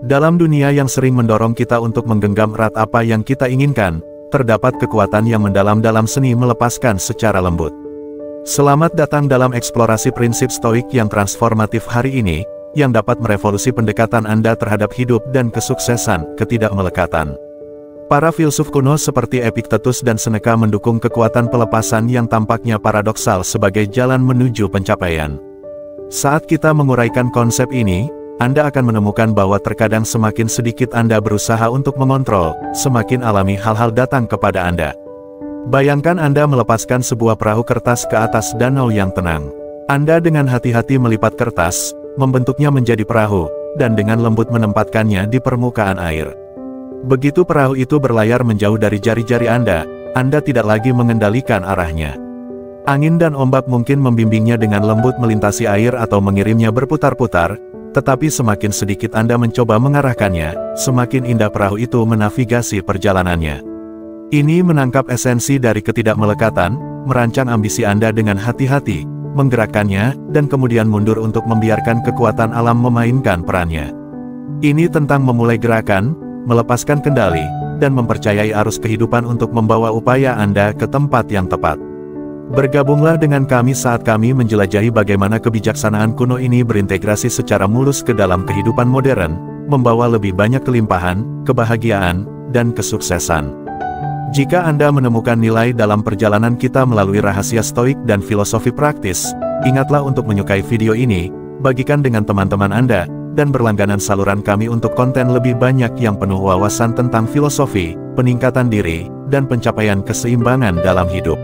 Dalam dunia yang sering mendorong kita untuk menggenggam erat apa yang kita inginkan, terdapat kekuatan yang mendalam dalam seni melepaskan secara lembut. Selamat datang dalam eksplorasi prinsip stoik yang transformatif hari ini, yang dapat merevolusi pendekatan Anda terhadap hidup dan kesuksesan, ketidakmelekatan. Para filsuf kuno seperti Epictetus dan Seneca mendukung kekuatan pelepasan yang tampaknya paradoksal sebagai jalan menuju pencapaian. Saat kita menguraikan konsep ini, Anda akan menemukan bahwa terkadang semakin sedikit Anda berusaha untuk mengontrol, semakin alami hal-hal datang kepada Anda. Bayangkan Anda melepaskan sebuah perahu kertas ke atas danau yang tenang. Anda dengan hati-hati melipat kertas, membentuknya menjadi perahu, dan dengan lembut menempatkannya di permukaan air. Begitu perahu itu berlayar menjauh dari jari-jari Anda tidak lagi mengendalikan arahnya. Angin dan ombak mungkin membimbingnya dengan lembut melintasi air atau mengirimnya berputar-putar, tetapi semakin sedikit Anda mencoba mengarahkannya, semakin indah perahu itu menavigasi perjalanannya. Ini menangkap esensi dari ketidakmelekatan, merancang ambisi Anda dengan hati-hati, menggerakkannya, dan kemudian mundur untuk membiarkan kekuatan alam memainkan perannya. Ini tentang memulai gerakan, melepaskan kendali, dan mempercayai arus kehidupan untuk membawa upaya Anda ke tempat yang tepat. Bergabunglah dengan kami saat kami menjelajahi bagaimana kebijaksanaan kuno ini berintegrasi secara mulus ke dalam kehidupan modern, membawa lebih banyak kelimpahan, kebahagiaan, dan kesuksesan. Jika Anda menemukan nilai dalam perjalanan kita melalui rahasia stoik dan filosofi praktis, ingatlah untuk menyukai video ini, bagikan dengan teman-teman Anda, dan berlangganan saluran kami untuk konten lebih banyak yang penuh wawasan tentang filosofi, peningkatan diri, dan pencapaian keseimbangan dalam hidup.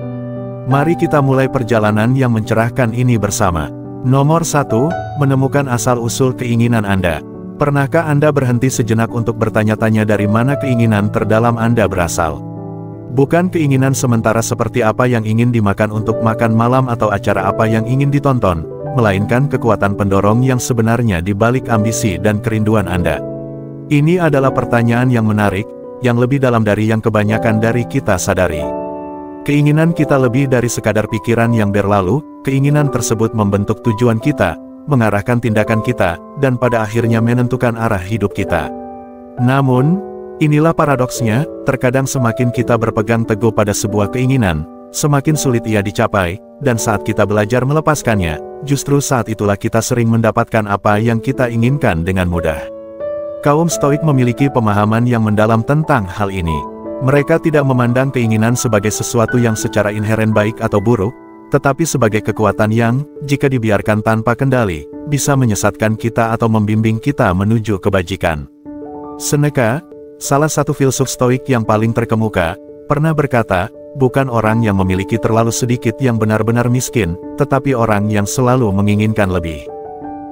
Mari kita mulai perjalanan yang mencerahkan ini bersama. Nomor 1, menemukan asal-usul keinginan Anda. Pernahkah Anda berhenti sejenak untuk bertanya-tanya dari mana keinginan terdalam Anda berasal? Bukan keinginan sementara seperti apa yang ingin dimakan untuk makan malam atau acara apa yang ingin ditonton, melainkan kekuatan pendorong yang sebenarnya di balik ambisi dan kerinduan Anda. Ini adalah pertanyaan yang menarik, yang lebih dalam dari yang kebanyakan dari kita sadari. Keinginan kita lebih dari sekadar pikiran yang berlalu, keinginan tersebut membentuk tujuan kita, mengarahkan tindakan kita, dan pada akhirnya menentukan arah hidup kita. Namun, inilah paradoksnya, terkadang semakin kita berpegang teguh pada sebuah keinginan, semakin sulit ia dicapai, dan saat kita belajar melepaskannya, justru saat itulah kita sering mendapatkan apa yang kita inginkan dengan mudah. Kaum Stoik memiliki pemahaman yang mendalam tentang hal ini. Mereka tidak memandang keinginan sebagai sesuatu yang secara inheren baik atau buruk, tetapi sebagai kekuatan yang, jika dibiarkan tanpa kendali, bisa menyesatkan kita atau membimbing kita menuju kebajikan. Seneca, salah satu filsuf Stoik yang paling terkemuka, pernah berkata, bukan orang yang memiliki terlalu sedikit yang benar-benar miskin, tetapi orang yang selalu menginginkan lebih.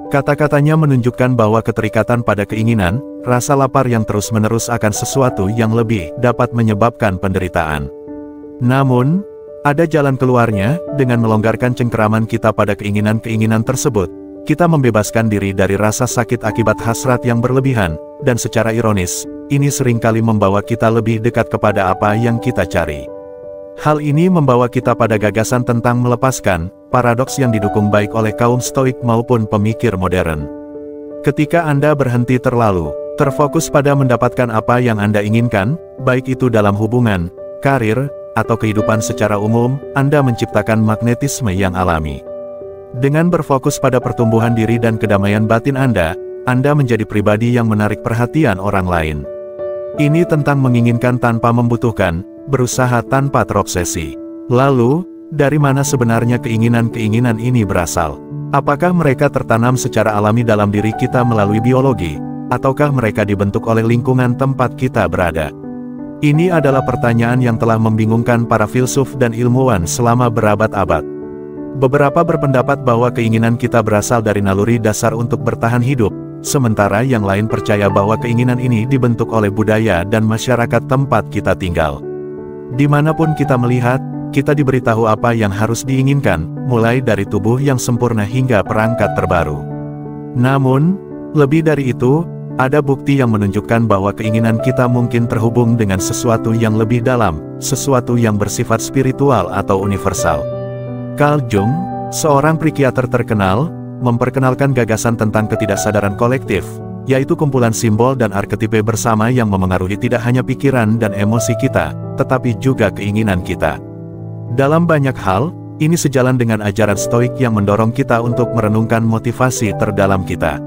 Kata-katanya menunjukkan bahwa keterikatan pada keinginan, rasa lapar yang terus-menerus akan sesuatu yang lebih dapat menyebabkan penderitaan. Namun, ada jalan keluarnya, dengan melonggarkan cengkeraman kita pada keinginan-keinginan tersebut, kita membebaskan diri dari rasa sakit akibat hasrat yang berlebihan, dan secara ironis, ini seringkali membawa kita lebih dekat kepada apa yang kita cari. Hal ini membawa kita pada gagasan tentang melepaskan, paradoks yang didukung baik oleh kaum Stoik maupun pemikir modern. Ketika Anda berhenti terlalu terfokus pada mendapatkan apa yang Anda inginkan, baik itu dalam hubungan, karir, atau kehidupan secara umum, Anda menciptakan magnetisme yang alami. Dengan berfokus pada pertumbuhan diri dan kedamaian batin Anda menjadi pribadi yang menarik perhatian orang lain. Ini tentang menginginkan tanpa membutuhkan, berusaha tanpa terobsesi. Lalu, dari mana sebenarnya keinginan-keinginan ini berasal? Apakah mereka tertanam secara alami dalam diri kita melalui biologi, ataukah mereka dibentuk oleh lingkungan tempat kita berada? Ini adalah pertanyaan yang telah membingungkan para filsuf dan ilmuwan selama berabad-abad. Beberapa berpendapat bahwa keinginan kita berasal dari naluri dasar untuk bertahan hidup, sementara yang lain percaya bahwa keinginan ini dibentuk oleh budaya dan masyarakat tempat kita tinggal. Dimanapun kita melihat, kita diberitahu apa yang harus diinginkan, mulai dari tubuh yang sempurna hingga perangkat terbaru. Namun, lebih dari itu, ada bukti yang menunjukkan bahwa keinginan kita mungkin terhubung dengan sesuatu yang lebih dalam, sesuatu yang bersifat spiritual atau universal. Carl Jung, seorang psikiater terkenal, memperkenalkan gagasan tentang ketidaksadaran kolektif, yaitu kumpulan simbol dan arketipe bersama yang memengaruhi tidak hanya pikiran dan emosi kita, tetapi juga keinginan kita. Dalam banyak hal, ini sejalan dengan ajaran Stoik yang mendorong kita untuk merenungkan motivasi terdalam kita.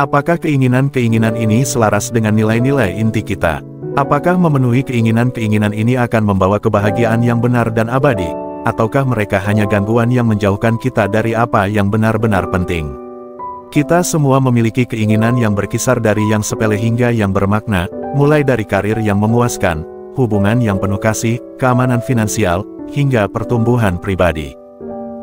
Apakah keinginan-keinginan ini selaras dengan nilai-nilai inti kita? Apakah memenuhi keinginan-keinginan ini akan membawa kebahagiaan yang benar dan abadi? Ataukah mereka hanya gangguan yang menjauhkan kita dari apa yang benar-benar penting? Kita semua memiliki keinginan yang berkisar dari yang sepele hingga yang bermakna, mulai dari karir yang memuaskan, hubungan yang penuh kasih, keamanan finansial, hingga pertumbuhan pribadi.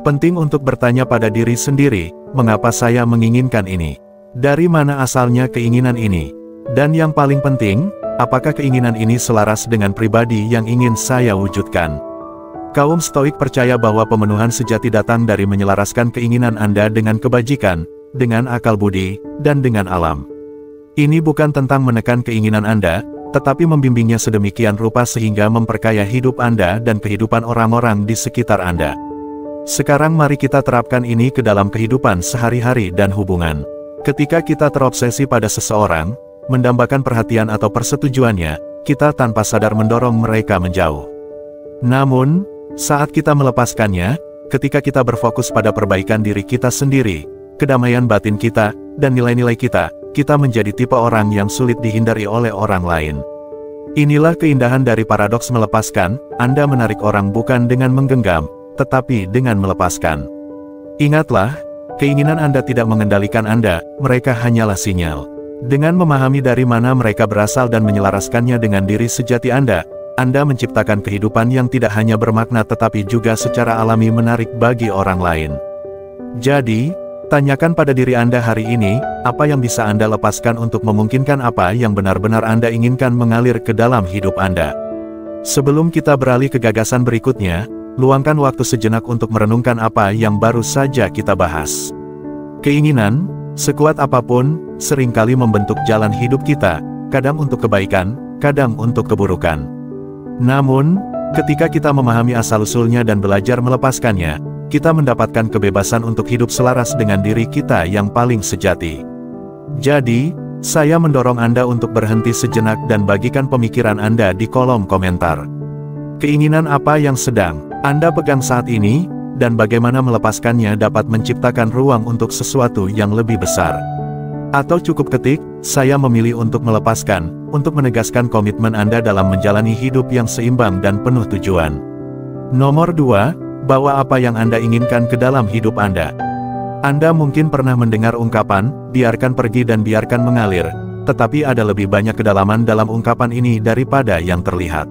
Penting untuk bertanya pada diri sendiri, mengapa saya menginginkan ini? Dari mana asalnya keinginan ini? Dan yang paling penting, apakah keinginan ini selaras dengan pribadi yang ingin saya wujudkan? Kaum Stoik percaya bahwa pemenuhan sejati datang dari menyelaraskan keinginan Anda dengan kebajikan, dengan akal budi, dan dengan alam. Ini bukan tentang menekan keinginan Anda, tetapi membimbingnya sedemikian rupa sehingga memperkaya hidup Anda dan kehidupan orang-orang di sekitar Anda. Sekarang mari kita terapkan ini ke dalam kehidupan sehari-hari dan hubungan. Ketika kita terobsesi pada seseorang, mendambakan perhatian atau persetujuannya, kita tanpa sadar mendorong mereka menjauh. Namun, saat kita melepaskannya, ketika kita berfokus pada perbaikan diri kita sendiri, kedamaian batin kita, dan nilai-nilai kita, kita menjadi tipe orang yang sulit dihindari oleh orang lain. Inilah keindahan dari paradoks melepaskan, Anda menarik orang bukan dengan menggenggam, tetapi dengan melepaskan. Ingatlah, keinginan Anda tidak mengendalikan Anda, mereka hanyalah sinyal. Dengan memahami dari mana mereka berasal dan menyelaraskannya dengan diri sejati Anda menciptakan kehidupan yang tidak hanya bermakna tetapi juga secara alami menarik bagi orang lain. Jadi, tanyakan pada diri Anda hari ini, apa yang bisa Anda lepaskan untuk memungkinkan apa yang benar-benar Anda inginkan mengalir ke dalam hidup Anda. Sebelum kita beralih ke gagasan berikutnya, luangkan waktu sejenak untuk merenungkan apa yang baru saja kita bahas. Keinginan, sekuat apapun, seringkali membentuk jalan hidup kita, kadang untuk kebaikan, kadang untuk keburukan. Namun, ketika kita memahami asal-usulnya dan belajar melepaskannya, kita mendapatkan kebebasan untuk hidup selaras dengan diri kita yang paling sejati. Jadi, saya mendorong Anda untuk berhenti sejenak dan bagikan pemikiran Anda di kolom komentar. Keinginan apa yang sedang Anda pegang saat ini, dan bagaimana melepaskannya dapat menciptakan ruang untuk sesuatu yang lebih besar. Atau cukup ketik, saya memilih untuk melepaskan, untuk menegaskan komitmen Anda dalam menjalani hidup yang seimbang dan penuh tujuan. Nomor 2. Bawa apa yang Anda inginkan ke dalam hidup Anda. Anda mungkin pernah mendengar ungkapan, biarkan pergi dan biarkan mengalir, tetapi ada lebih banyak kedalaman dalam ungkapan ini daripada yang terlihat.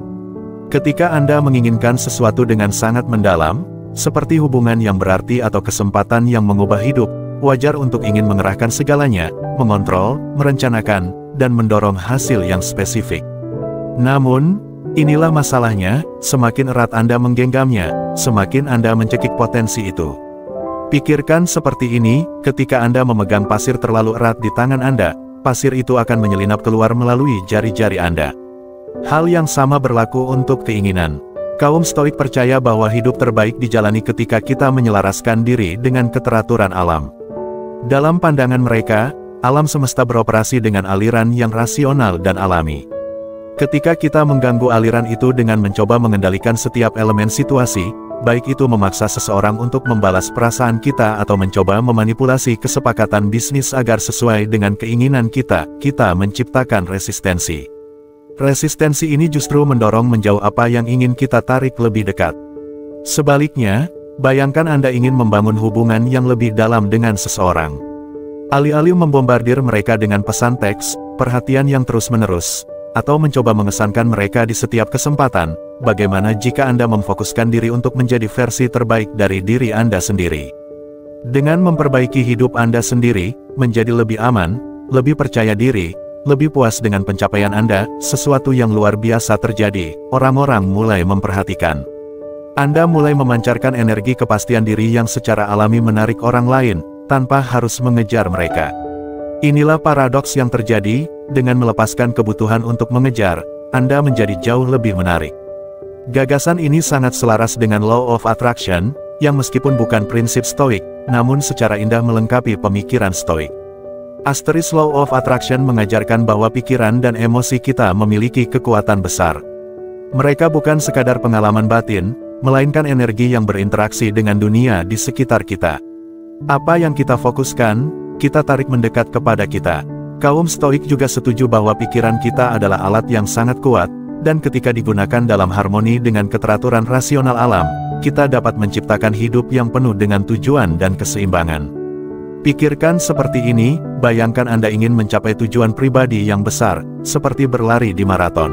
Ketika Anda menginginkan sesuatu dengan sangat mendalam, seperti hubungan yang berarti atau kesempatan yang mengubah hidup, wajar untuk ingin mengerahkan segalanya, mengontrol, merencanakan, dan mendorong hasil yang spesifik. Namun, inilah masalahnya, semakin erat Anda menggenggamnya, semakin Anda mencekik potensi itu. Pikirkan seperti ini, ketika Anda memegang pasir terlalu erat di tangan Anda, pasir itu akan menyelinap keluar melalui jari-jari Anda. Hal yang sama berlaku untuk keinginan. Kaum Stoik percaya bahwa hidup terbaik dijalani ketika kita menyelaraskan diri dengan keteraturan alam. Dalam pandangan mereka, alam semesta beroperasi dengan aliran yang rasional dan alami. Ketika kita mengganggu aliran itu dengan mencoba mengendalikan setiap elemen situasi, baik itu memaksa seseorang untuk membalas perasaan kita atau mencoba memanipulasi kesepakatan bisnis agar sesuai dengan keinginan kita, kita menciptakan resistensi. Resistensi ini justru mendorong menjauh apa yang ingin kita tarik lebih dekat. Sebaliknya, bayangkan Anda ingin membangun hubungan yang lebih dalam dengan seseorang. Alih-alih membombardir mereka dengan pesan teks, perhatian yang terus-menerus, atau mencoba mengesankan mereka di setiap kesempatan, bagaimana jika Anda memfokuskan diri untuk menjadi versi terbaik dari diri Anda sendiri? Dengan memperbaiki hidup Anda sendiri, menjadi lebih aman, lebih percaya diri, lebih puas dengan pencapaian Anda, sesuatu yang luar biasa terjadi, orang-orang mulai memperhatikan. Anda mulai memancarkan energi kepastian diri yang secara alami menarik orang lain, tanpa harus mengejar mereka. Inilah paradoks yang terjadi, dengan melepaskan kebutuhan untuk mengejar, Anda menjadi jauh lebih menarik. Gagasan ini sangat selaras dengan Law of Attraction, yang meskipun bukan prinsip Stoik, namun secara indah melengkapi pemikiran Stoik. Asteris Law of Attraction mengajarkan bahwa pikiran dan emosi kita memiliki kekuatan besar. Mereka bukan sekadar pengalaman batin, melainkan energi yang berinteraksi dengan dunia di sekitar kita. Apa yang kita fokuskan, kita tarik mendekat kepada kita. Kaum Stoik juga setuju bahwa pikiran kita adalah alat yang sangat kuat, dan ketika digunakan dalam harmoni dengan keteraturan rasional alam, kita dapat menciptakan hidup yang penuh dengan tujuan dan keseimbangan. Pikirkan seperti ini, bayangkan Anda ingin mencapai tujuan pribadi yang besar, seperti berlari di maraton.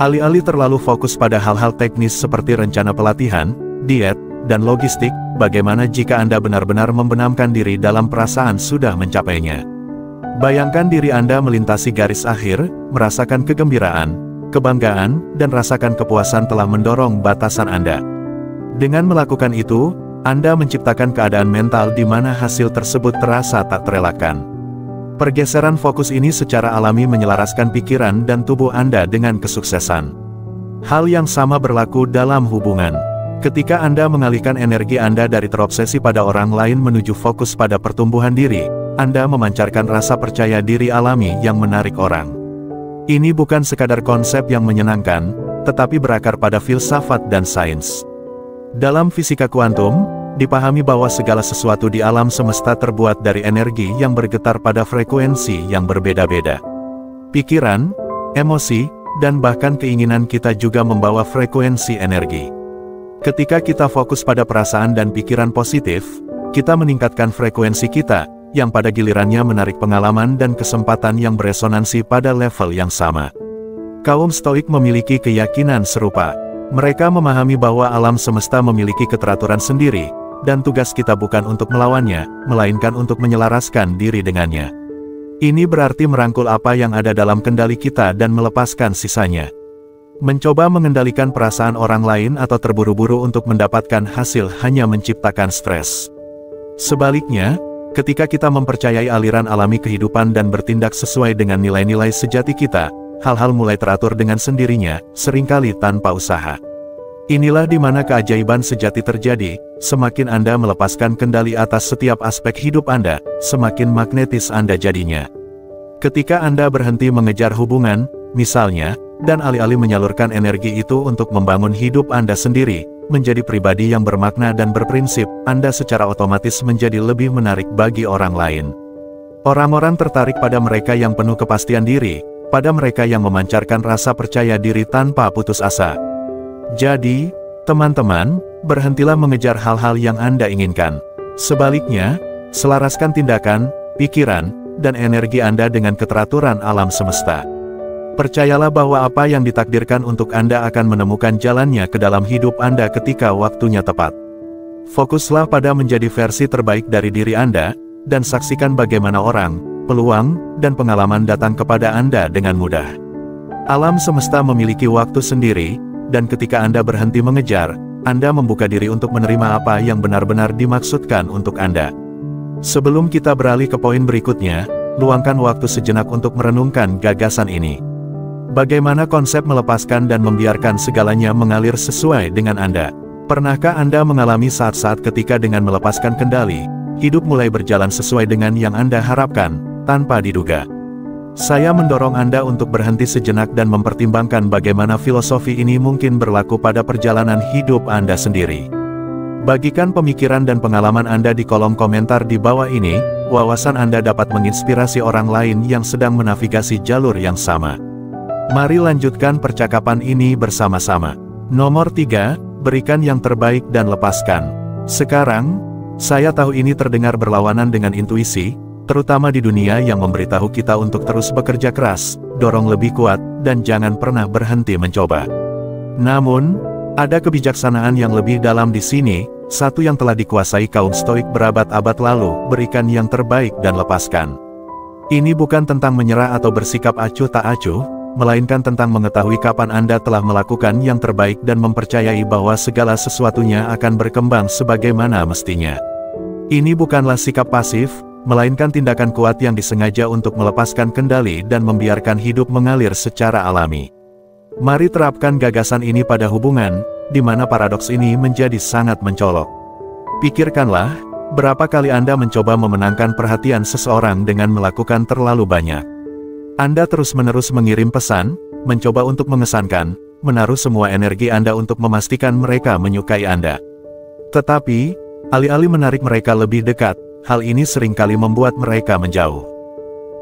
Alih-alih terlalu fokus pada hal-hal teknis seperti rencana pelatihan, diet, dan logistik, bagaimana jika Anda benar-benar membenamkan diri dalam perasaan sudah mencapainya? Bayangkan diri Anda melintasi garis akhir, merasakan kegembiraan, kebanggaan, dan rasakan kepuasan telah mendorong batasan Anda. Dengan melakukan itu, Anda menciptakan keadaan mental di mana hasil tersebut terasa tak terelakkan. Pergeseran fokus ini secara alami menyelaraskan pikiran dan tubuh Anda dengan kesuksesan. Hal yang sama berlaku dalam hubungan. Ketika Anda mengalihkan energi Anda dari terobsesi pada orang lain menuju fokus pada pertumbuhan diri, Anda memancarkan rasa percaya diri alami yang menarik orang. Ini bukan sekadar konsep yang menyenangkan, tetapi berakar pada filsafat dan sains. Dalam fisika kuantum, dipahami bahwa segala sesuatu di alam semesta terbuat dari energi yang bergetar pada frekuensi yang berbeda-beda. Pikiran, emosi, dan bahkan keinginan kita juga membawa frekuensi energi. Ketika kita fokus pada perasaan dan pikiran positif, kita meningkatkan frekuensi kita, yang pada gilirannya menarik pengalaman dan kesempatan yang beresonansi pada level yang sama. Kaum Stoik memiliki keyakinan serupa. Mereka memahami bahwa alam semesta memiliki keteraturan sendiri, dan tugas kita bukan untuk melawannya, melainkan untuk menyelaraskan diri dengannya. Ini berarti merangkul apa yang ada dalam kendali kita dan melepaskan sisanya. Mencoba mengendalikan perasaan orang lain atau terburu-buru untuk mendapatkan hasil hanya menciptakan stres. Sebaliknya, ketika kita mempercayai aliran alami kehidupan dan bertindak sesuai dengan nilai-nilai sejati kita, hal-hal mulai teratur dengan sendirinya, seringkali tanpa usaha. Inilah di mana keajaiban sejati terjadi. Semakin Anda melepaskan kendali atas setiap aspek hidup Anda, semakin magnetis Anda jadinya. Ketika Anda berhenti mengejar hubungan, misalnya, dan alih-alih menyalurkan energi itu untuk membangun hidup Anda sendiri, menjadi pribadi yang bermakna dan berprinsip, Anda secara otomatis menjadi lebih menarik bagi orang lain. Orang-orang tertarik pada mereka yang penuh kepastian diri, pada mereka yang memancarkan rasa percaya diri tanpa putus asa. Jadi, teman-teman, berhentilah mengejar hal-hal yang Anda inginkan. Sebaliknya, selaraskan tindakan, pikiran, dan energi Anda dengan keteraturan alam semesta. Percayalah bahwa apa yang ditakdirkan untuk Anda akan menemukan jalannya ke dalam hidup Anda ketika waktunya tepat. Fokuslah pada menjadi versi terbaik dari diri Anda, dan saksikan bagaimana orang, peluang, dan pengalaman datang kepada Anda dengan mudah. Alam semesta memiliki waktu sendiri, dan ketika Anda berhenti mengejar, Anda membuka diri untuk menerima apa yang benar-benar dimaksudkan untuk Anda. Sebelum kita beralih ke poin berikutnya, luangkan waktu sejenak untuk merenungkan gagasan ini. Bagaimana konsep melepaskan dan membiarkan segalanya mengalir sesuai dengan Anda? Pernahkah Anda mengalami saat-saat ketika dengan melepaskan kendali, hidup mulai berjalan sesuai dengan yang Anda harapkan, tanpa diduga? Saya mendorong Anda untuk berhenti sejenak dan mempertimbangkan bagaimana filosofi ini mungkin berlaku pada perjalanan hidup Anda sendiri. Bagikan pemikiran dan pengalaman Anda di kolom komentar di bawah ini, wawasan Anda dapat menginspirasi orang lain yang sedang menavigasi jalur yang sama. Mari lanjutkan percakapan ini bersama-sama. Nomor 3, berikan yang terbaik dan lepaskan. Sekarang, saya tahu ini terdengar berlawanan dengan intuisi, terutama di dunia yang memberitahu kita untuk terus bekerja keras, dorong lebih kuat, dan jangan pernah berhenti mencoba. Namun, ada kebijaksanaan yang lebih dalam di sini, satu yang telah dikuasai kaum Stoik berabad-abad lalu, berikan yang terbaik dan lepaskan. Ini bukan tentang menyerah atau bersikap acuh tak acuh, melainkan tentang mengetahui kapan Anda telah melakukan yang terbaik dan mempercayai bahwa segala sesuatunya akan berkembang sebagaimana mestinya. Ini bukanlah sikap pasif, melainkan tindakan kuat yang disengaja untuk melepaskan kendali dan membiarkan hidup mengalir secara alami. Mari terapkan gagasan ini pada hubungan, di mana paradoks ini menjadi sangat mencolok. Pikirkanlah, Berapa kali Anda mencoba memenangkan perhatian seseorang dengan melakukan terlalu banyak? Anda terus-menerus mengirim pesan, mencoba untuk mengesankan, menaruh semua energi Anda untuk memastikan mereka menyukai Anda. Tetapi, alih-alih menarik mereka lebih dekat, hal ini seringkali membuat mereka menjauh.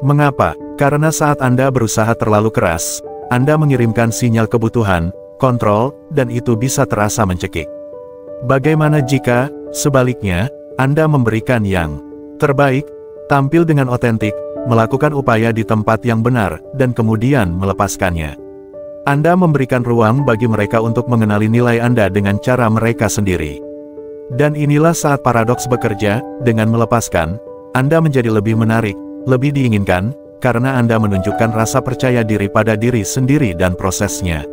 Mengapa? Karena saat Anda berusaha terlalu keras, Anda mengirimkan sinyal kebutuhan, kontrol, dan itu bisa terasa mencekik. Bagaimana jika, sebaliknya, Anda memberikan yang terbaik, tampil dengan otentik, melakukan upaya di tempat yang benar, dan kemudian melepaskannya? Anda memberikan ruang bagi mereka untuk mengenali nilai Anda dengan cara mereka sendiri. Dan inilah saat paradoks bekerja. Dengan melepaskan, Anda menjadi lebih menarik, lebih diinginkan, karena Anda menunjukkan rasa percaya diri pada diri sendiri dan prosesnya.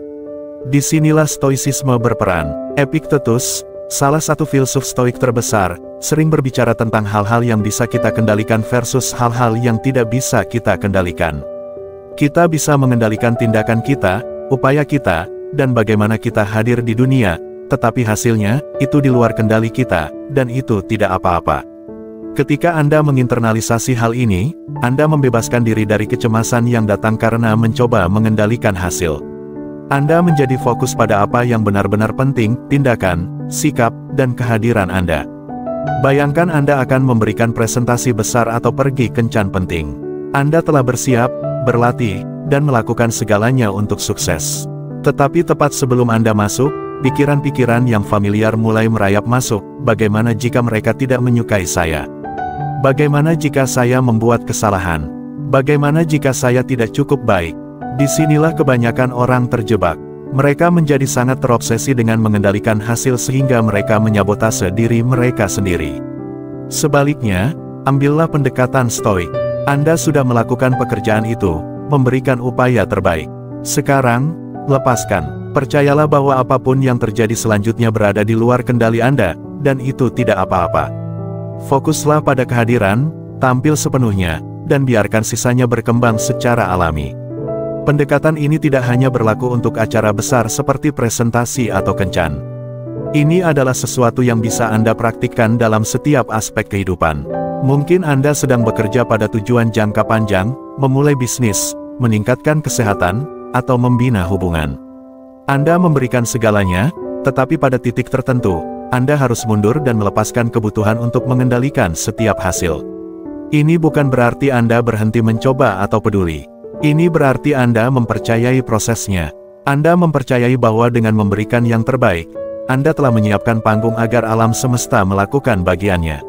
Disinilah stoicisme berperan. Epictetus, salah satu filsuf stoik terbesar, sering berbicara tentang hal-hal yang bisa kita kendalikan versus hal-hal yang tidak bisa kita kendalikan. Kita bisa mengendalikan tindakan kita, upaya kita, dan bagaimana kita hadir di dunia, tetapi hasilnya, itu di luar kendali kita, dan itu tidak apa-apa. Ketika Anda menginternalisasi hal ini, Anda membebaskan diri dari kecemasan yang datang karena mencoba mengendalikan hasil. Anda menjadi fokus pada apa yang benar-benar penting, tindakan, sikap, dan kehadiran Anda. Bayangkan Anda akan memberikan presentasi besar atau pergi kencan penting. Anda telah bersiap, berlatih, dan melakukan segalanya untuk sukses. Tetapi tepat sebelum Anda masuk, pikiran-pikiran yang familiar mulai merayap masuk. Bagaimana jika mereka tidak menyukai saya? Bagaimana jika saya membuat kesalahan? Bagaimana jika saya tidak cukup baik? Disinilah kebanyakan orang terjebak. Mereka menjadi sangat terobsesi dengan mengendalikan hasil sehingga mereka menyabotase diri mereka sendiri. Sebaliknya, ambillah pendekatan stoik. Anda sudah melakukan pekerjaan itu, memberikan upaya terbaik. Sekarang, lepaskan. Percayalah bahwa apapun yang terjadi selanjutnya berada di luar kendali Anda, dan itu tidak apa-apa. Fokuslah pada kehadiran, tampil sepenuhnya, dan biarkan sisanya berkembang secara alami. Pendekatan ini tidak hanya berlaku untuk acara besar seperti presentasi atau kencan. Ini adalah sesuatu yang bisa Anda praktikkan dalam setiap aspek kehidupan. Mungkin Anda sedang bekerja pada tujuan jangka panjang, memulai bisnis, meningkatkan kesehatan, atau membina hubungan. Anda memberikan segalanya, tetapi pada titik tertentu, Anda harus mundur dan melepaskan kebutuhan untuk mengendalikan setiap hasil. Ini bukan berarti Anda berhenti mencoba atau peduli. Ini berarti Anda mempercayai prosesnya. Anda mempercayai bahwa dengan memberikan yang terbaik, Anda telah menyiapkan panggung agar alam semesta melakukan bagiannya.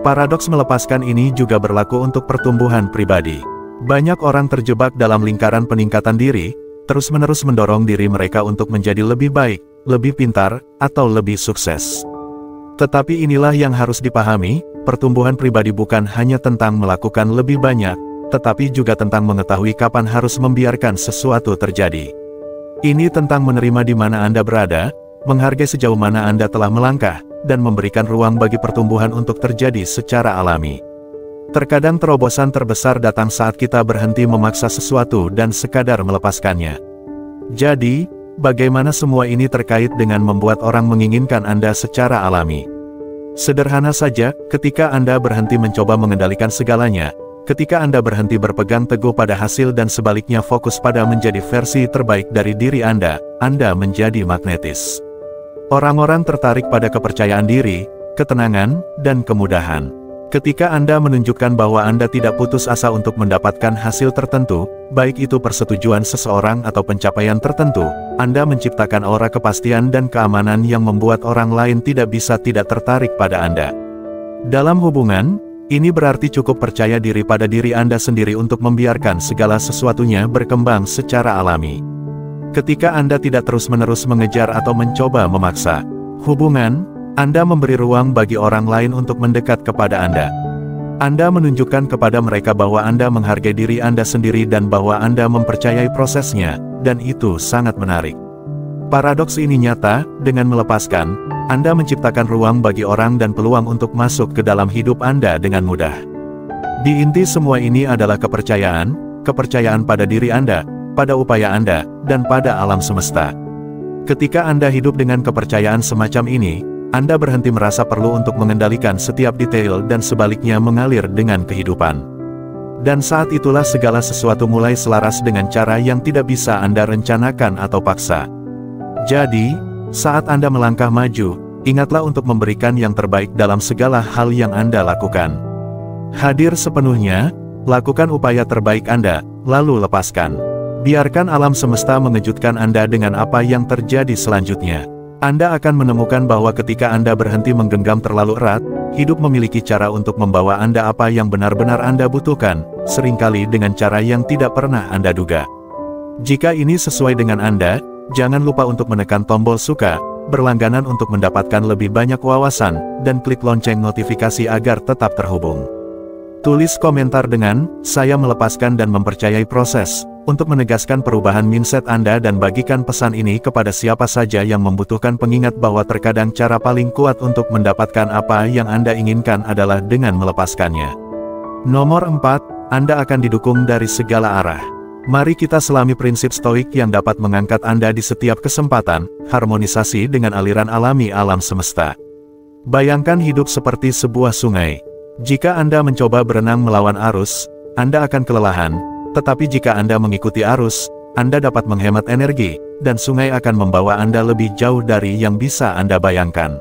Paradoks melepaskan ini juga berlaku untuk pertumbuhan pribadi. Banyak orang terjebak dalam lingkaran peningkatan diri, terus-menerus mendorong diri mereka untuk menjadi lebih baik, lebih pintar, atau lebih sukses. Tetapi inilah yang harus dipahami, pertumbuhan pribadi bukan hanya tentang melakukan lebih banyak, tetapi juga tentang mengetahui kapan harus membiarkan sesuatu terjadi. Ini tentang menerima di mana Anda berada, menghargai sejauh mana Anda telah melangkah, dan memberikan ruang bagi pertumbuhan untuk terjadi secara alami. Terkadang terobosan terbesar datang saat kita berhenti memaksa sesuatu dan sekadar melepaskannya. Jadi, bagaimana semua ini terkait dengan membuat orang menginginkan Anda secara alami? Sederhana saja, ketika Anda berhenti mencoba mengendalikan segalanya, ketika Anda berhenti berpegang teguh pada hasil dan sebaliknya fokus pada menjadi versi terbaik dari diri Anda menjadi magnetis. Orang-orang tertarik pada kepercayaan diri, ketenangan, dan kemudahan. Ketika Anda menunjukkan bahwa Anda tidak putus asa untuk mendapatkan hasil tertentu, baik itu persetujuan seseorang atau pencapaian tertentu, Anda menciptakan aura kepastian dan keamanan yang membuat orang lain tidak bisa tidak tertarik pada Anda. Dalam hubungan, ini berarti cukup percaya diri pada diri Anda sendiri untuk membiarkan segala sesuatunya berkembang secara alami. Ketika Anda tidak terus-menerus mengejar atau mencoba memaksa hubungan, Anda memberi ruang bagi orang lain untuk mendekat kepada Anda. Anda menunjukkan kepada mereka bahwa Anda menghargai diri Anda sendiri dan bahwa Anda mempercayai prosesnya, dan itu sangat menarik. Paradoks ini nyata, dengan melepaskan, Anda menciptakan ruang bagi orang dan peluang untuk masuk ke dalam hidup Anda dengan mudah. Di inti semua ini adalah kepercayaan pada diri Anda, pada upaya Anda, dan pada alam semesta. Ketika Anda hidup dengan kepercayaan semacam ini, Anda berhenti merasa perlu untuk mengendalikan setiap detail dan sebaliknya mengalir dengan kehidupan. Dan saat itulah segala sesuatu mulai selaras dengan cara yang tidak bisa Anda rencanakan atau paksa. Jadi, saat Anda melangkah maju, ingatlah untuk memberikan yang terbaik dalam segala hal yang Anda lakukan. Hadir sepenuhnya, lakukan upaya terbaik Anda, lalu lepaskan. Biarkan alam semesta mengejutkan Anda dengan apa yang terjadi selanjutnya. Anda akan menemukan bahwa ketika Anda berhenti menggenggam terlalu erat, hidup memiliki cara untuk membawa Anda apa yang benar-benar Anda butuhkan, seringkali dengan cara yang tidak pernah Anda duga. Jika ini sesuai dengan Anda, jangan lupa untuk menekan tombol suka, berlangganan untuk mendapatkan lebih banyak wawasan, dan klik lonceng notifikasi agar tetap terhubung. Tulis komentar dengan, "Saya melepaskan dan mempercayai proses," untuk menegaskan perubahan mindset Anda dan bagikan pesan ini kepada siapa saja yang membutuhkan pengingat bahwa terkadang cara paling kuat untuk mendapatkan apa yang Anda inginkan adalah dengan melepaskannya. Nomor 4, Anda akan didukung dari segala arah. Mari kita selami prinsip stoik yang dapat mengangkat Anda di setiap kesempatan, harmonisasi dengan aliran alami alam semesta. Bayangkan hidup seperti sebuah sungai. Jika Anda mencoba berenang melawan arus, Anda akan kelelahan. Tetapi jika Anda mengikuti arus, Anda dapat menghemat energi, dan sungai akan membawa Anda lebih jauh dari yang bisa Anda bayangkan.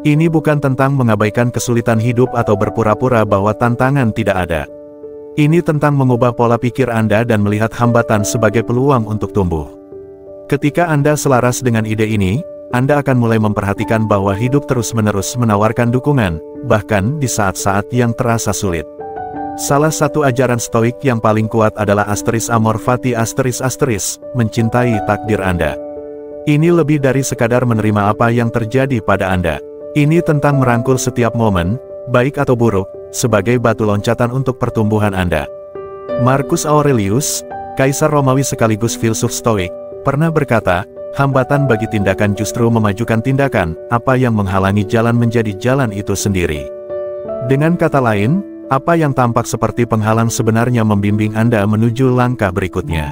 Ini bukan tentang mengabaikan kesulitan hidup atau berpura-pura bahwa tantangan tidak ada. Ini tentang mengubah pola pikir Anda dan melihat hambatan sebagai peluang untuk tumbuh. Ketika Anda selaras dengan ide ini, Anda akan mulai memperhatikan bahwa hidup terus-menerus menawarkan dukungan, bahkan di saat-saat yang terasa sulit. Salah satu ajaran stoik yang paling kuat adalah amor fati mencintai takdir Anda. Ini lebih dari sekadar menerima apa yang terjadi pada Anda. Ini tentang merangkul setiap momen, baik atau buruk, sebagai batu loncatan untuk pertumbuhan Anda. Marcus Aurelius, kaisar Romawi sekaligus filsuf stoik, pernah berkata, "Hambatan bagi tindakan justru memajukan tindakan, apa yang menghalangi jalan menjadi jalan itu sendiri." Dengan kata lain, apa yang tampak seperti penghalang sebenarnya membimbing Anda menuju langkah berikutnya.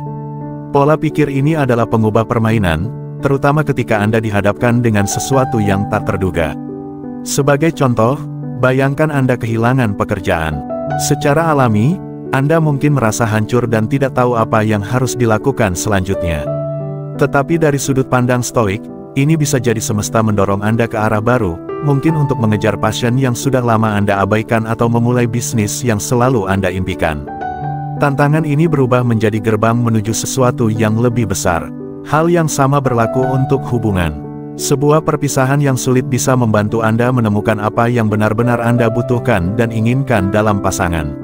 Pola pikir ini adalah pengubah permainan, terutama ketika Anda dihadapkan dengan sesuatu yang tak terduga. Sebagai contoh, bayangkan Anda kehilangan pekerjaan. Secara alami, Anda mungkin merasa hancur dan tidak tahu apa yang harus dilakukan selanjutnya. Tetapi dari sudut pandang stoik, ini bisa jadi semesta mendorong Anda ke arah baru, mungkin untuk mengejar passion yang sudah lama Anda abaikan atau memulai bisnis yang selalu Anda impikan. Tantangan ini berubah menjadi gerbang menuju sesuatu yang lebih besar. Hal yang sama berlaku untuk hubungan. Sebuah perpisahan yang sulit bisa membantu Anda menemukan apa yang benar-benar Anda butuhkan dan inginkan dalam pasangan.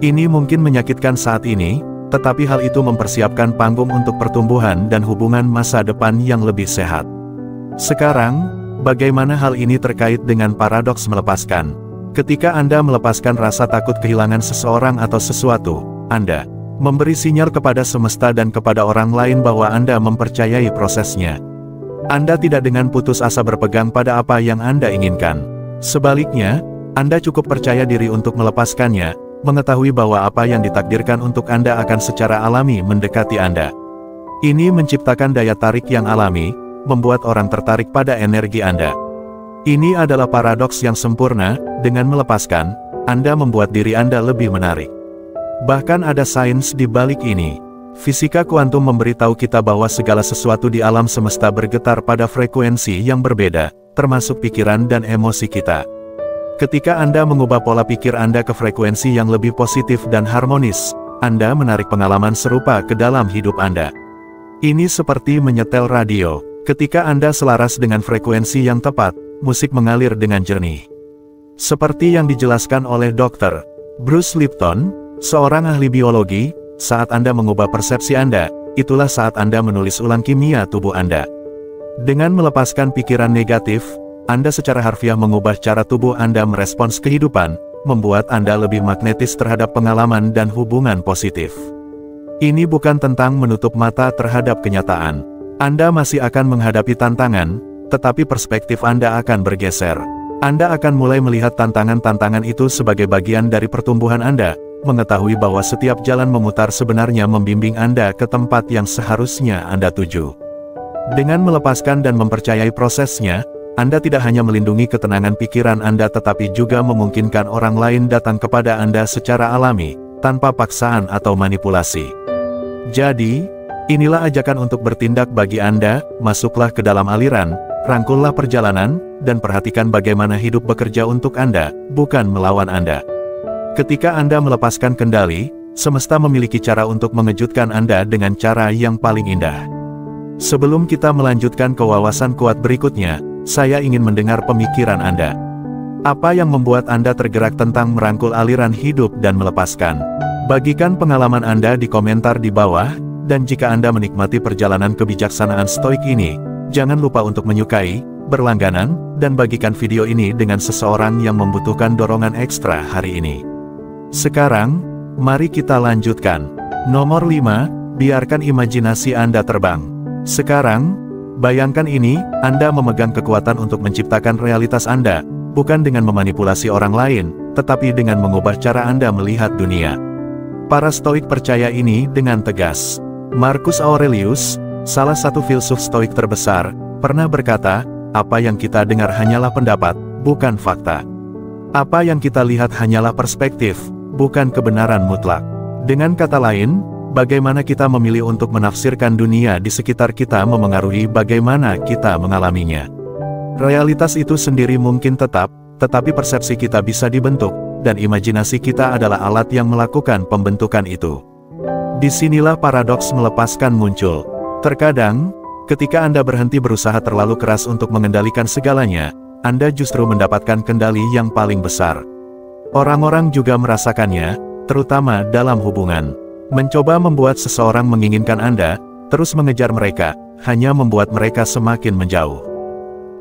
Ini mungkin menyakitkan saat ini, tetapi hal itu mempersiapkan panggung untuk pertumbuhan dan hubungan masa depan yang lebih sehat. Sekarang, bagaimana hal ini terkait dengan paradoks melepaskan? Ketika Anda melepaskan rasa takut kehilangan seseorang atau sesuatu, Anda memberi sinyal kepada semesta dan kepada orang lain bahwa Anda mempercayai prosesnya. Anda tidak dengan putus asa berpegang pada apa yang Anda inginkan. Sebaliknya, Anda cukup percaya diri untuk melepaskannya, mengetahui bahwa apa yang ditakdirkan untuk Anda akan secara alami mendekati Anda. Ini menciptakan daya tarik yang alami, membuat orang tertarik pada energi Anda. Ini adalah paradoks yang sempurna, dengan melepaskan, Anda membuat diri Anda lebih menarik. Bahkan ada sains di balik ini. Fisika kuantum memberitahu kita bahwa segala sesuatu di alam semesta bergetar pada frekuensi yang berbeda, termasuk pikiran dan emosi kita. Ketika Anda mengubah pola pikir Anda ke frekuensi yang lebih positif dan harmonis, Anda menarik pengalaman serupa ke dalam hidup Anda. Ini seperti menyetel radio. Ketika Anda selaras dengan frekuensi yang tepat, musik mengalir dengan jernih. Seperti yang dijelaskan oleh Dr. Bruce Lipton, seorang ahli biologi, saat Anda mengubah persepsi Anda, itulah saat Anda menulis ulang kimia tubuh Anda. Dengan melepaskan pikiran negatif, Anda secara harfiah mengubah cara tubuh Anda merespons kehidupan, membuat Anda lebih magnetis terhadap pengalaman dan hubungan positif. Ini bukan tentang menutup mata terhadap kenyataan. Anda masih akan menghadapi tantangan, tetapi perspektif Anda akan bergeser. Anda akan mulai melihat tantangan-tantangan itu sebagai bagian dari pertumbuhan Anda, mengetahui bahwa setiap jalan memutar sebenarnya membimbing Anda ke tempat yang seharusnya Anda tuju. Dengan melepaskan dan mempercayai prosesnya, Anda tidak hanya melindungi ketenangan pikiran Anda tetapi juga memungkinkan orang lain datang kepada Anda secara alami, tanpa paksaan atau manipulasi. Jadi, inilah ajakan untuk bertindak bagi Anda, masuklah ke dalam aliran, rangkullah perjalanan, dan perhatikan bagaimana hidup bekerja untuk Anda, bukan melawan Anda. Ketika Anda melepaskan kendali, semesta memiliki cara untuk mengejutkan Anda dengan cara yang paling indah. Sebelum kita melanjutkan ke wawasan kuat berikutnya, saya ingin mendengar pemikiran Anda. Apa yang membuat Anda tergerak tentang merangkul aliran hidup dan melepaskan? Bagikan pengalaman Anda di komentar di bawah, dan jika Anda menikmati perjalanan kebijaksanaan stoik ini, jangan lupa untuk menyukai, berlangganan, dan bagikan video ini dengan seseorang yang membutuhkan dorongan ekstra hari ini. Sekarang, mari kita lanjutkan. Nomor 5, biarkan imajinasi Anda terbang. Sekarang, bayangkan ini, Anda memegang kekuatan untuk menciptakan realitas Anda, bukan dengan memanipulasi orang lain, tetapi dengan mengubah cara Anda melihat dunia. Para stoik percaya ini dengan tegas. Marcus Aurelius, salah satu filsuf stoik terbesar, pernah berkata, apa yang kita dengar hanyalah pendapat, bukan fakta. Apa yang kita lihat hanyalah perspektif, bukan kebenaran mutlak. Dengan kata lain, bagaimana kita memilih untuk menafsirkan dunia di sekitar kita memengaruhi bagaimana kita mengalaminya. Realitas itu sendiri mungkin tetap, tetapi persepsi kita bisa dibentuk, dan imajinasi kita adalah alat yang melakukan pembentukan itu. Disinilah paradoks melepaskan muncul. Terkadang, ketika Anda berhenti berusaha terlalu keras untuk mengendalikan segalanya, Anda justru mendapatkan kendali yang paling besar. Orang-orang juga merasakannya, terutama dalam hubungan. Mencoba membuat seseorang menginginkan Anda, terus mengejar mereka, hanya membuat mereka semakin menjauh.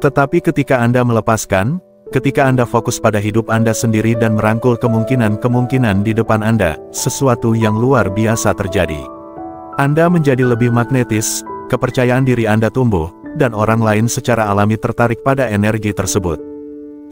Tetapi ketika Anda melepaskan, ketika Anda fokus pada hidup Anda sendiri dan merangkul kemungkinan-kemungkinan di depan Anda, sesuatu yang luar biasa terjadi. Anda menjadi lebih magnetis, kepercayaan diri Anda tumbuh, dan orang lain secara alami tertarik pada energi tersebut.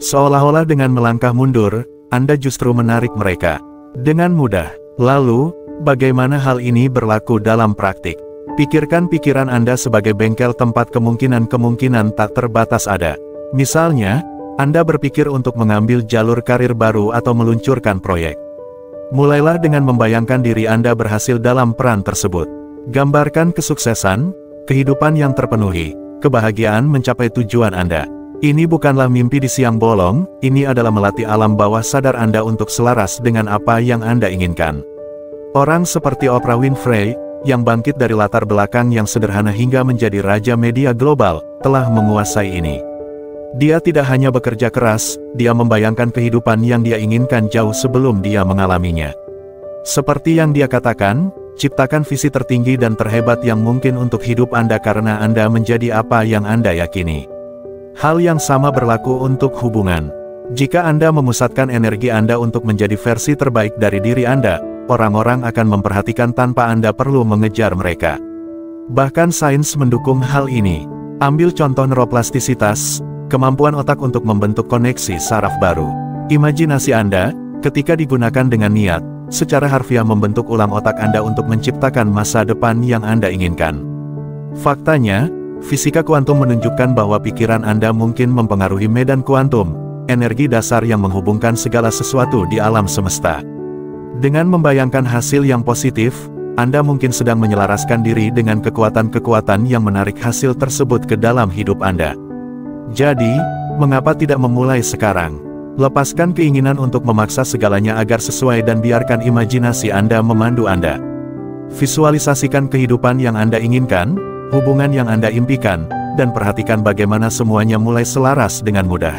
Seolah-olah dengan melangkah mundur, Anda justru menarik mereka dengan mudah. Lalu, bagaimana hal ini berlaku dalam praktik? Pikirkan pikiran Anda sebagai bengkel tempat kemungkinan-kemungkinan tak terbatas ada. Misalnya, Anda berpikir untuk mengambil jalur karir baru atau meluncurkan proyek. Mulailah dengan membayangkan diri Anda berhasil dalam peran tersebut. Gambarkan kesuksesan, kehidupan yang terpenuhi, kebahagiaan mencapai tujuan Anda. Ini bukanlah mimpi di siang bolong, ini adalah melatih alam bawah sadar Anda untuk selaras dengan apa yang Anda inginkan. Orang seperti Oprah Winfrey, yang bangkit dari latar belakang yang sederhana hingga menjadi raja media global, telah menguasai ini. Dia tidak hanya bekerja keras, dia membayangkan kehidupan yang dia inginkan jauh sebelum dia mengalaminya. Seperti yang dia katakan, ciptakan visi tertinggi dan terhebat yang mungkin untuk hidup Anda karena Anda menjadi apa yang Anda yakini. Hal yang sama berlaku untuk hubungan. Jika Anda memusatkan energi Anda untuk menjadi versi terbaik dari diri Anda, orang-orang akan memperhatikan tanpa Anda perlu mengejar mereka. Bahkan sains mendukung hal ini. Ambil contoh neuroplastisitas, kemampuan otak untuk membentuk koneksi saraf baru. Imajinasi Anda, ketika digunakan dengan niat, secara harfiah membentuk ulang otak Anda untuk menciptakan masa depan yang Anda inginkan. Faktanya, fisika kuantum menunjukkan bahwa pikiran Anda mungkin mempengaruhi medan kuantum, energi dasar yang menghubungkan segala sesuatu di alam semesta. Dengan membayangkan hasil yang positif, Anda mungkin sedang menyelaraskan diri dengan kekuatan-kekuatan yang menarik hasil tersebut ke dalam hidup Anda. Jadi, mengapa tidak memulai sekarang? Lepaskan keinginan untuk memaksa segalanya agar sesuai dan biarkan imajinasi Anda memandu Anda. Visualisasikan kehidupan yang Anda inginkan, hubungan yang Anda impikan, dan perhatikan bagaimana semuanya mulai selaras dengan mudah.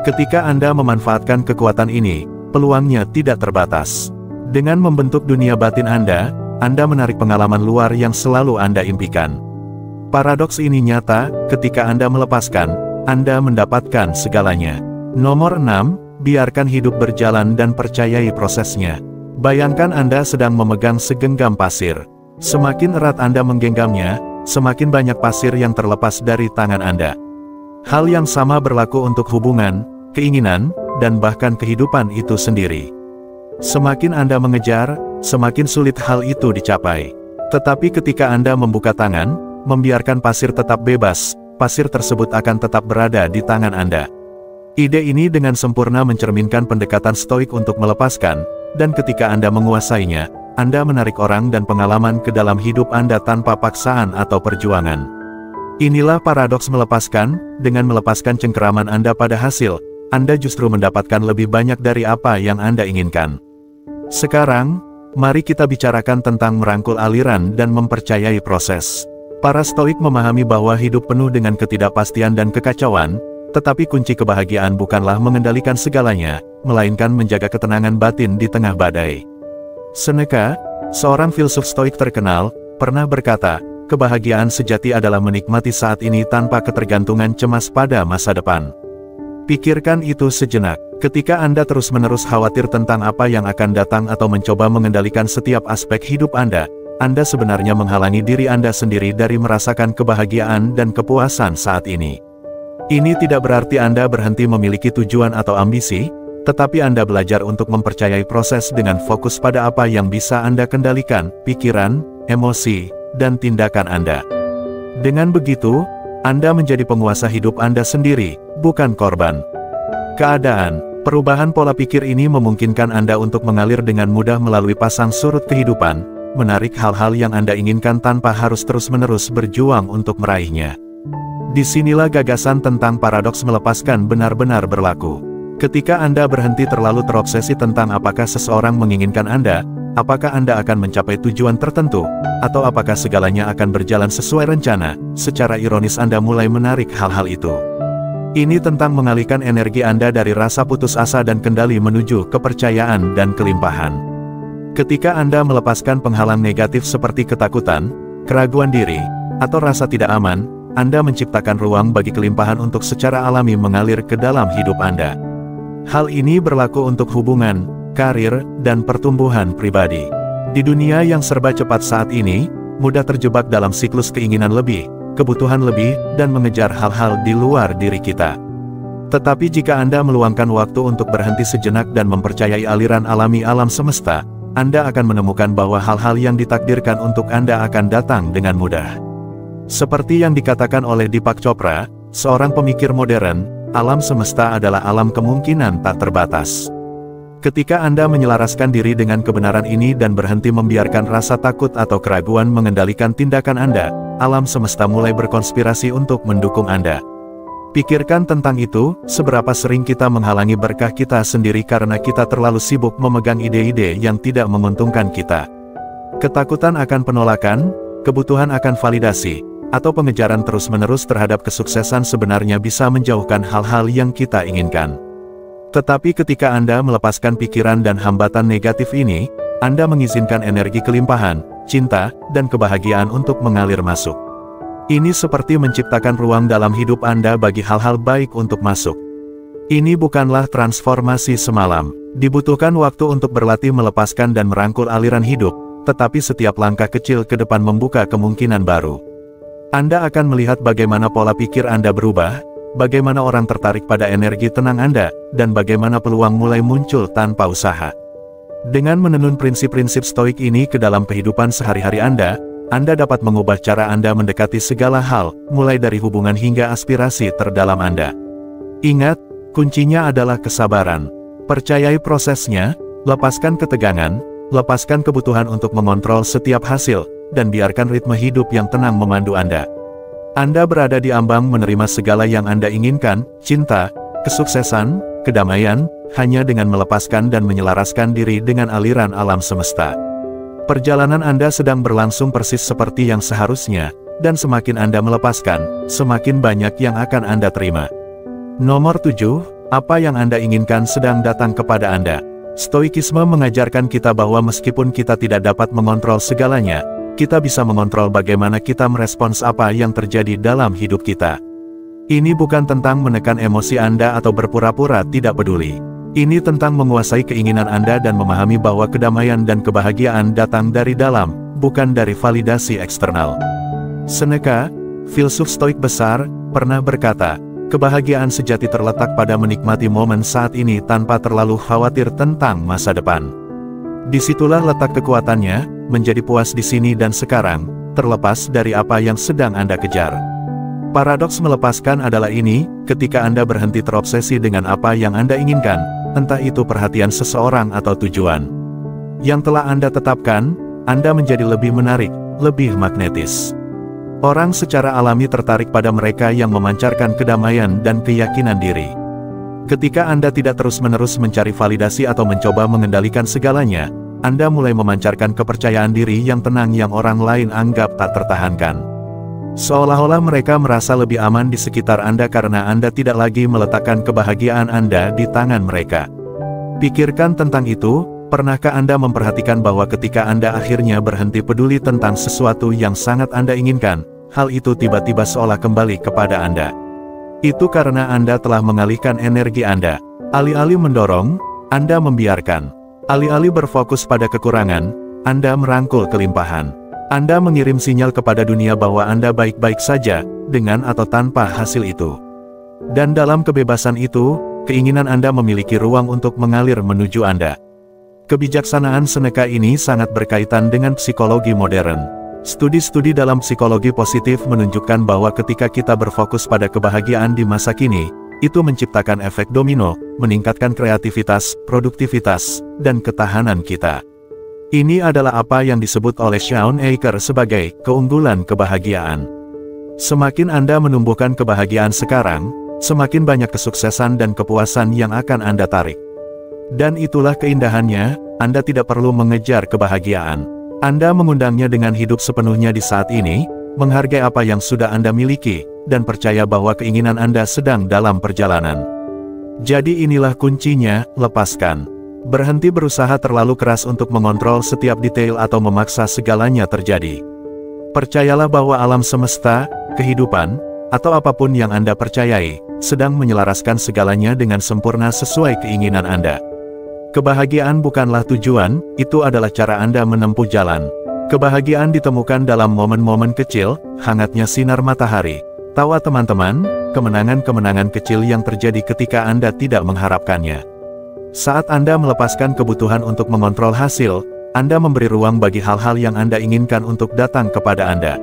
Ketika Anda memanfaatkan kekuatan ini, peluangnya tidak terbatas. Dengan membentuk dunia batin Anda menarik pengalaman luar yang selalu Anda impikan. Paradoks ini nyata, ketika Anda melepaskan, Anda mendapatkan segalanya. Nomor 6, biarkan hidup berjalan dan percayai prosesnya. Bayangkan Anda sedang memegang segenggam pasir. Semakin erat Anda menggenggamnya, semakin banyak pasir yang terlepas dari tangan Anda. Hal yang sama berlaku untuk hubungan, keinginan, dan bahkan kehidupan itu sendiri. Semakin Anda mengejar, semakin sulit hal itu dicapai. Tetapi ketika Anda membuka tangan, membiarkan pasir tetap bebas, pasir tersebut akan tetap berada di tangan Anda. Ide ini dengan sempurna mencerminkan pendekatan stoik untuk melepaskan, dan ketika Anda menguasainya, Anda menarik orang dan pengalaman ke dalam hidup Anda tanpa paksaan atau perjuangan. Inilah paradoks melepaskan. Dengan melepaskan cengkeraman Anda pada hasil, Anda justru mendapatkan lebih banyak dari apa yang Anda inginkan. Sekarang, mari kita bicarakan tentang merangkul aliran dan mempercayai proses. Para stoik memahami bahwa hidup penuh dengan ketidakpastian dan kekacauan, tetapi kunci kebahagiaan bukanlah mengendalikan segalanya, melainkan menjaga ketenangan batin di tengah badai. Seneca, seorang filsuf stoik terkenal, pernah berkata, kebahagiaan sejati adalah menikmati saat ini tanpa ketergantungan cemas pada masa depan. Pikirkan itu sejenak. Ketika Anda terus-menerus khawatir tentang apa yang akan datang atau mencoba mengendalikan setiap aspek hidup Anda sebenarnya menghalangi diri Anda sendiri dari merasakan kebahagiaan dan kepuasan saat ini. Ini tidak berarti Anda berhenti memiliki tujuan atau ambisi, tetapi Anda belajar untuk mempercayai proses dengan fokus pada apa yang bisa Anda kendalikan, pikiran, emosi, dan tindakan Anda. Dengan begitu, Anda menjadi penguasa hidup Anda sendiri, bukan korban. Perubahan pola pikir ini memungkinkan Anda untuk mengalir dengan mudah melalui pasang surut kehidupan, menarik hal-hal yang Anda inginkan tanpa harus terus-menerus berjuang untuk meraihnya. Disinilah gagasan tentang paradoks melepaskan benar-benar berlaku. Ketika Anda berhenti terlalu terobsesi tentang apakah seseorang menginginkan Anda, apakah Anda akan mencapai tujuan tertentu, atau apakah segalanya akan berjalan sesuai rencana, secara ironis Anda mulai menarik hal-hal itu. Ini tentang mengalihkan energi Anda dari rasa putus asa dan kendali menuju kepercayaan dan kelimpahan. Ketika Anda melepaskan penghalang negatif seperti ketakutan, keraguan diri, atau rasa tidak aman, Anda menciptakan ruang bagi kelimpahan untuk secara alami mengalir ke dalam hidup Anda. Hal ini berlaku untuk hubungan, karir, dan pertumbuhan pribadi. Di dunia yang serba cepat saat ini, mudah terjebak dalam siklus keinginan lebih, kebutuhan lebih, dan mengejar hal-hal di luar diri kita. Tetapi jika Anda meluangkan waktu untuk berhenti sejenak dan mempercayai aliran alami alam semesta, Anda akan menemukan bahwa hal-hal yang ditakdirkan untuk Anda akan datang dengan mudah. Seperti yang dikatakan oleh Deepak Chopra, seorang pemikir modern, alam semesta adalah alam kemungkinan tak terbatas. Ketika Anda menyelaraskan diri dengan kebenaran ini dan berhenti membiarkan rasa takut atau keraguan mengendalikan tindakan Anda, alam semesta mulai berkonspirasi untuk mendukung Anda. Pikirkan tentang itu, seberapa sering kita menghalangi berkah kita sendiri karena kita terlalu sibuk memegang ide-ide yang tidak menguntungkan kita. Ketakutan akan penolakan, kebutuhan akan validasi, atau pengejaran terus-menerus terhadap kesuksesan sebenarnya bisa menjauhkan hal-hal yang kita inginkan. Tetapi ketika Anda melepaskan pikiran dan hambatan negatif ini, Anda mengizinkan energi kelimpahan, cinta, dan kebahagiaan untuk mengalir masuk. Ini seperti menciptakan ruang dalam hidup Anda bagi hal-hal baik untuk masuk. Ini bukanlah transformasi semalam. Dibutuhkan waktu untuk berlatih melepaskan dan merangkul aliran hidup, tetapi setiap langkah kecil ke depan membuka kemungkinan baru. Anda akan melihat bagaimana pola pikir Anda berubah, bagaimana orang tertarik pada energi tenang Anda, dan bagaimana peluang mulai muncul tanpa usaha. Dengan menenun prinsip-prinsip stoik ini ke dalam kehidupan sehari-hari Anda dapat mengubah cara Anda mendekati segala hal, mulai dari hubungan hingga aspirasi terdalam Anda. Ingat, kuncinya adalah kesabaran. Percayai prosesnya, lepaskan ketegangan, lepaskan kebutuhan untuk mengontrol setiap hasil, dan biarkan ritme hidup yang tenang memandu Anda. Anda berada di ambang menerima segala yang Anda inginkan, cinta, kesuksesan, kedamaian, hanya dengan melepaskan dan menyelaraskan diri dengan aliran alam semesta. Perjalanan Anda sedang berlangsung persis seperti yang seharusnya, dan semakin Anda melepaskan, semakin banyak yang akan Anda terima. Nomor 7, apa yang Anda inginkan sedang datang kepada Anda. Stoikisme mengajarkan kita bahwa meskipun kita tidak dapat mengontrol segalanya, kita bisa mengontrol bagaimana kita merespons apa yang terjadi dalam hidup kita. Ini bukan tentang menekan emosi Anda atau berpura-pura tidak peduli. Ini tentang menguasai keinginan Anda dan memahami bahwa kedamaian dan kebahagiaan datang dari dalam, bukan dari validasi eksternal. Seneca, filsuf stoik besar, pernah berkata, kebahagiaan sejati terletak pada menikmati momen saat ini tanpa terlalu khawatir tentang masa depan. Disitulah letak kekuatannya, menjadi puas di sini dan sekarang, terlepas dari apa yang sedang Anda kejar. Paradoks melepaskan adalah ini, ketika Anda berhenti terobsesi dengan apa yang Anda inginkan, entah itu perhatian seseorang atau tujuan yang telah Anda tetapkan, Anda menjadi lebih menarik, lebih magnetis. Orang secara alami tertarik pada mereka yang memancarkan kedamaian dan keyakinan diri. Ketika Anda tidak terus-menerus mencari validasi atau mencoba mengendalikan segalanya, Anda mulai memancarkan kepercayaan diri yang tenang yang orang lain anggap tak tertahankan. Seolah-olah mereka merasa lebih aman di sekitar Anda karena Anda tidak lagi meletakkan kebahagiaan Anda di tangan mereka. Pikirkan tentang itu, pernahkah Anda memperhatikan bahwa ketika Anda akhirnya berhenti peduli tentang sesuatu yang sangat Anda inginkan, hal itu tiba-tiba seolah kembali kepada Anda? Itu karena Anda telah mengalihkan energi Anda. Alih-alih mendorong, Anda membiarkan. Alih-alih berfokus pada kekurangan, Anda merangkul kelimpahan. Anda mengirim sinyal kepada dunia bahwa Anda baik-baik saja, dengan atau tanpa hasil itu. Dan dalam kebebasan itu, keinginan Anda memiliki ruang untuk mengalir menuju Anda. Kebijaksanaan Seneca ini sangat berkaitan dengan psikologi modern. Studi-studi dalam psikologi positif menunjukkan bahwa ketika kita berfokus pada kebahagiaan di masa kini, itu menciptakan efek domino, meningkatkan kreativitas, produktivitas, dan ketahanan kita. Ini adalah apa yang disebut oleh Shawn Achor sebagai keunggulan kebahagiaan. Semakin Anda menumbuhkan kebahagiaan sekarang, semakin banyak kesuksesan dan kepuasan yang akan Anda tarik. Dan itulah keindahannya, Anda tidak perlu mengejar kebahagiaan. Anda mengundangnya dengan hidup sepenuhnya di saat ini, menghargai apa yang sudah Anda miliki, dan percaya bahwa keinginan Anda sedang dalam perjalanan. Jadi inilah kuncinya, lepaskan. Berhenti berusaha terlalu keras untuk mengontrol setiap detail atau memaksa segalanya terjadi. Percayalah bahwa alam semesta, kehidupan, atau apapun yang Anda percayai, sedang menyelaraskan segalanya dengan sempurna sesuai keinginan Anda. Kebahagiaan bukanlah tujuan, itu adalah cara Anda menempuh jalan. Kebahagiaan ditemukan dalam momen-momen kecil, hangatnya sinar matahari, tawa teman-teman, kemenangan-kemenangan kecil yang terjadi ketika Anda tidak mengharapkannya. Saat Anda melepaskan kebutuhan untuk mengontrol hasil, Anda memberi ruang bagi hal-hal yang Anda inginkan untuk datang kepada Anda.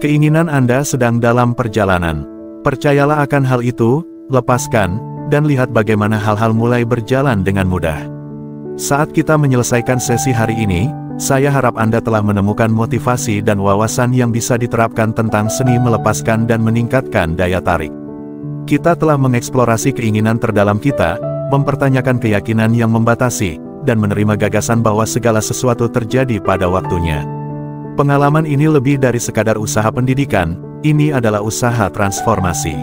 Keinginan Anda sedang dalam perjalanan. Percayalah akan hal itu, lepaskan, dan lihat bagaimana hal-hal mulai berjalan dengan mudah. Saat kita menyelesaikan sesi hari ini, saya harap Anda telah menemukan motivasi dan wawasan yang bisa diterapkan tentang seni melepaskan dan meningkatkan daya tarik. Kita telah mengeksplorasi keinginan terdalam kita, mempertanyakan keyakinan yang membatasi, dan menerima gagasan bahwa segala sesuatu terjadi pada waktunya. Pengalaman ini lebih dari sekadar usaha pendidikan, ini adalah usaha transformasi.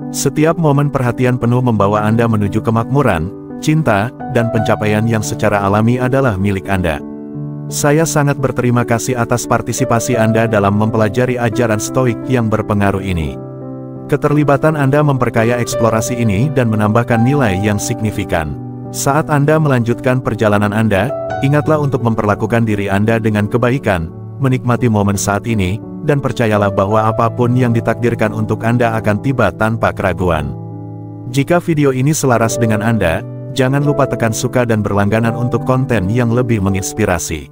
Setiap momen perhatian penuh membawa Anda menuju kemakmuran, cinta, dan pencapaian yang secara alami adalah milik Anda. Saya sangat berterima kasih atas partisipasi Anda dalam mempelajari ajaran Stoik yang berpengaruh ini. Keterlibatan Anda memperkaya eksplorasi ini dan menambahkan nilai yang signifikan. Saat Anda melanjutkan perjalanan Anda, ingatlah untuk memperlakukan diri Anda dengan kebaikan, menikmati momen saat ini, dan percayalah bahwa apapun yang ditakdirkan untuk Anda akan tiba tanpa keraguan. Jika video ini selaras dengan Anda, jangan lupa tekan suka dan berlangganan untuk konten yang lebih menginspirasi.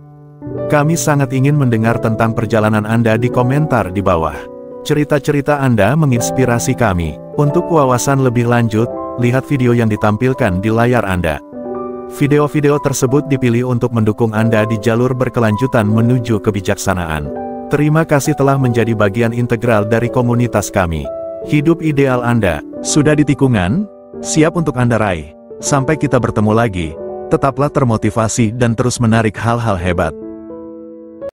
Kami sangat ingin mendengar tentang perjalanan Anda di komentar di bawah. Cerita-cerita Anda menginspirasi kami. Untuk wawasan lebih lanjut, lihat video yang ditampilkan di layar Anda. Video-video tersebut dipilih untuk mendukung Anda di jalur berkelanjutan menuju kebijaksanaan. Terima kasih telah menjadi bagian integral dari komunitas kami. Hidup ideal Anda sudah di tikungan, siap untuk Anda raih. Sampai kita bertemu lagi, tetaplah termotivasi dan terus menarik hal-hal hebat.